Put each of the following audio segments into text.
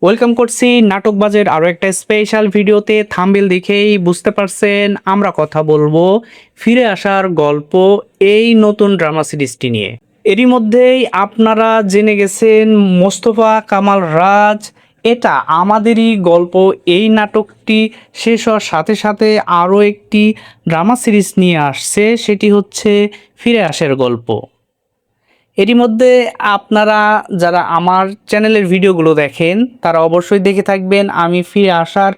Welcome করছি নাটকবাজের আরও একটা স্পেশাল ভিডিওতে। থাম্বনেল দেখেই বুঝতে পারছেন আমরা কথা বলবো ফিরে আসার গল্প, এই নতুন ড্রামা সিরিজটি নিয়ে। এরই মধ্যেই আপনারা জেনে গেছেন মোস্তফা কামাল রাজ, এটা আমাদেরই গল্প। এই নাটকটি শেষ হওয়ার সাথে সাথে আরও একটি ড্রামা সিরিজ নিয়ে আসছে, সেটি হচ্ছে ফিরে আসার গল্প। এরই মধ্যে আপনারা যারা আমার চ্যানেলের ভিডিওগুলো দেখেন তারা অবশ্যই দেখে থাকবেন আমি ফিরে আসার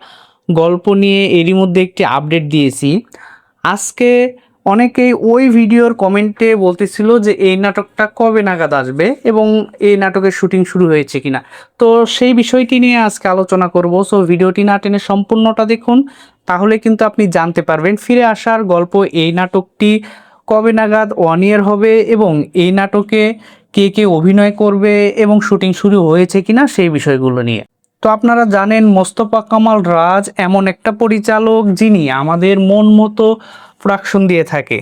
গল্প নিয়ে এরই মধ্যে একটি আপডেট দিয়েছি। আজকে অনেকেই ওই ভিডিওর কমেন্টে বলতেছিল যে এই নাটকটা কবে নাগাদ আসবে এবং এই নাটকের শুটিং শুরু হয়েছে কিনা। তো সেই বিষয়টি নিয়ে আজকে আলোচনা করব। সো ভিডিওটি না টেনে সম্পূর্ণটা দেখুন, তাহলে কিন্তু আপনি জানতে পারবেন ফিরে আসার গল্প এই নাটকটি কবে নাগাদ ওয়ান ইয়ার হবে এবং এই নাটকে কে কে অভিনয় করবে এবং শুটিং শুরু হয়েছে কিনা সেই বিষয়গুলো নিয়ে। তো আপনারা জানেন মোস্তফা কামাল রাজ এমন একটা পরিচালক যিনি আমাদের মন মতো প্রোডাকশন দিয়ে থাকে।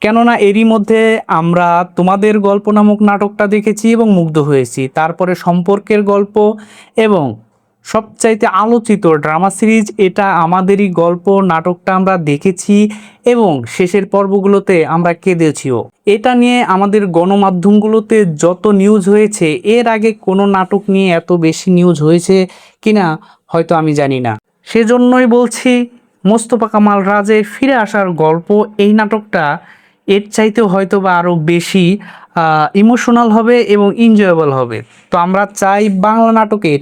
কেননা এরই মধ্যে আমরা তোমাদের গল্প নামক নাটকটা দেখেছি এবং মুগ্ধ হয়েছি, তারপরে সম্পর্কের গল্প এবং সবচাইতে আলোচিত ড্রামা সিরিজ এটা আমাদেরই গল্প নাটকটা আমরা দেখেছি এবং শেষের পর্বগুলোতে আমরা কেঁদেছিও। এটা নিয়ে আমাদের গণমাধ্যমগুলোতে যত নিউজ হয়েছে, এর আগে কোনো নাটক নিয়ে এত বেশি নিউজ হয়েছে কিনা হয়তো আমি জানি না। সেজন্যই বলছি মোস্তফা কামাল রাজের ফিরে আসার গল্প এই নাটকটা এর চাইতেও হয়তো বা আরও বেশি ইমোশনাল হবে এবং এনজয়েবল হবে। তো আমরা চাই বাংলা নাটকের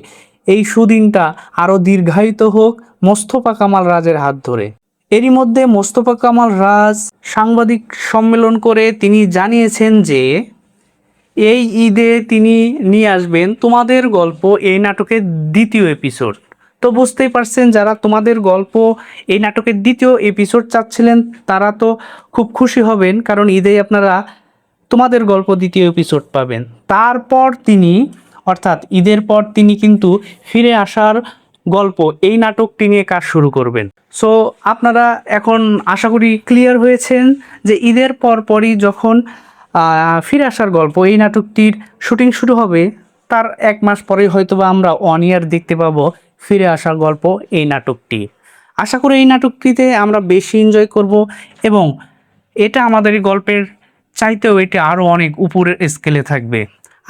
এই সুদিনটা আরও দীর্ঘায়িত হোক মোস্তফা কামাল রাজের হাত ধরে। এরই মধ্যে মোস্তফা কামাল রাজ সাংবাদিক সম্মেলন করে তিনি জানিয়েছেন যে এই ঈদে তিনি নিয়ে আসবেন তোমাদের গল্প এই নাটকের দ্বিতীয় এপিসোড। তো বুঝতেই পারছেন যারা তোমাদের গল্প এই নাটকের দ্বিতীয় এপিসোড চাচ্ছিলেন তারা তো খুব খুশি হবেন, কারণ ঈদেই আপনারা তোমাদের গল্প দ্বিতীয় এপিসোড পাবেন। তারপর তিনি অর্থাৎ ঈদের পর তিনি কিন্তু ফিরে আসার গল্প এই নাটকটি নিয়ে কাজ শুরু করবেন। সো আপনারা এখন আশা করি ক্লিয়ার হয়েছেন যে ঈদের পরই যখন ফিরে আসার গল্প এই নাটকটির শুটিং শুরু হবে, তার এক মাস পরেই হয়তোবা আমরা ওয়ান ইয়ার দেখতে পাবো ফিরে আসার গল্প এই নাটকটি। আশা করি এই নাটকটিতে আমরা বেশি এনজয় করব এবং এটা আমাদের এই গল্পের চাইতেও এটি আরও অনেক উপরের স্কেলে থাকবে।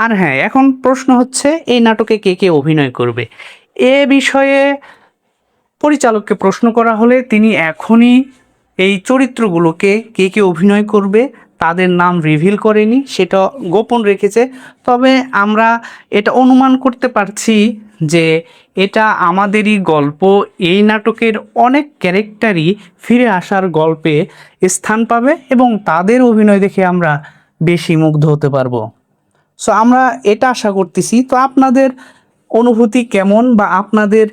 আর হ্যাঁ, এখন প্রশ্ন হচ্ছে এই নাটকে কে কে অভিনয় করবে। এ বিষয়ে পরিচালককে প্রশ্ন করা হলে তিনি এখনই এই চরিত্রগুলোকে কে কে অভিনয় করবে তাদের নাম রিভিল করেনি, সেটা গোপন রেখেছে। তবে আমরা এটা অনুমান করতে পারছি যে এটা আমাদেরই গল্প। এই নাটকের অনেক ক্যারেক্টারই ফিরে আসার গল্পে স্থান পাবে এবং তাদের অভিনয় দেখে আমরা বেশি মুগ্ধ হতে পারবো। সো আমরা এটা আশা করতেছি। তো আপনাদের অনুভূতি কেমন বা আপনাদের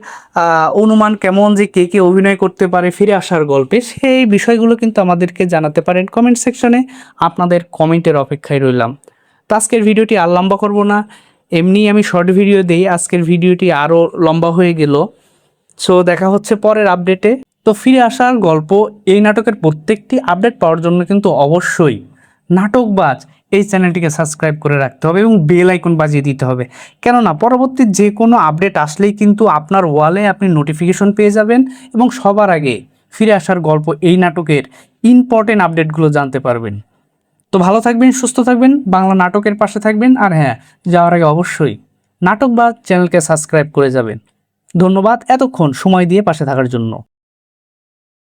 অনুমান কেমন যে কে কে অভিনয় করতে পারে ফিরে আসার গল্পে, সেই বিষয়গুলো কিন্তু আমাদেরকে জানাতে পারেন কমেন্ট সেকশনে। আপনাদের কমেন্টের অপেক্ষায় রইলাম। তো আজকের ভিডিওটি আর লম্বা করব না, এমনি আমি শর্ট ভিডিও দিই, আজকের ভিডিওটি আরও লম্বা হয়ে গেল। সো দেখা হচ্ছে পরের আপডেটে। তো ফিরে আসার গল্প এই নাটকের প্রত্যেকটি আপডেট পাওয়ার জন্য কিন্তু অবশ্যই নাটকবাজ এই চ্যানেলটিকে সাবস্ক্রাইব করে রাখতে হবে এবং বেল আইকন বাজিয়ে দিতে হবে। কেননা পরবর্তী যে কোনো আপডেট আসলেই কিন্তু আপনার ওয়ালে আপনি নোটিফিকেশন পেয়ে যাবেন এবং সবার আগে ফিরে আসার গল্প এই নাটকের ইম্পর্টেন্ট আপডেটগুলো জানতে পারবেন। তো ভালো থাকবেন, সুস্থ থাকবেন, বাংলা নাটকের পাশে থাকবেন। আর হ্যাঁ, যাওয়ার আগে অবশ্যই নাটকবাজ চ্যানেলকে সাবস্ক্রাইব করে যাবেন। ধন্যবাদ এতক্ষণ সময় দিয়ে পাশে থাকার জন্য।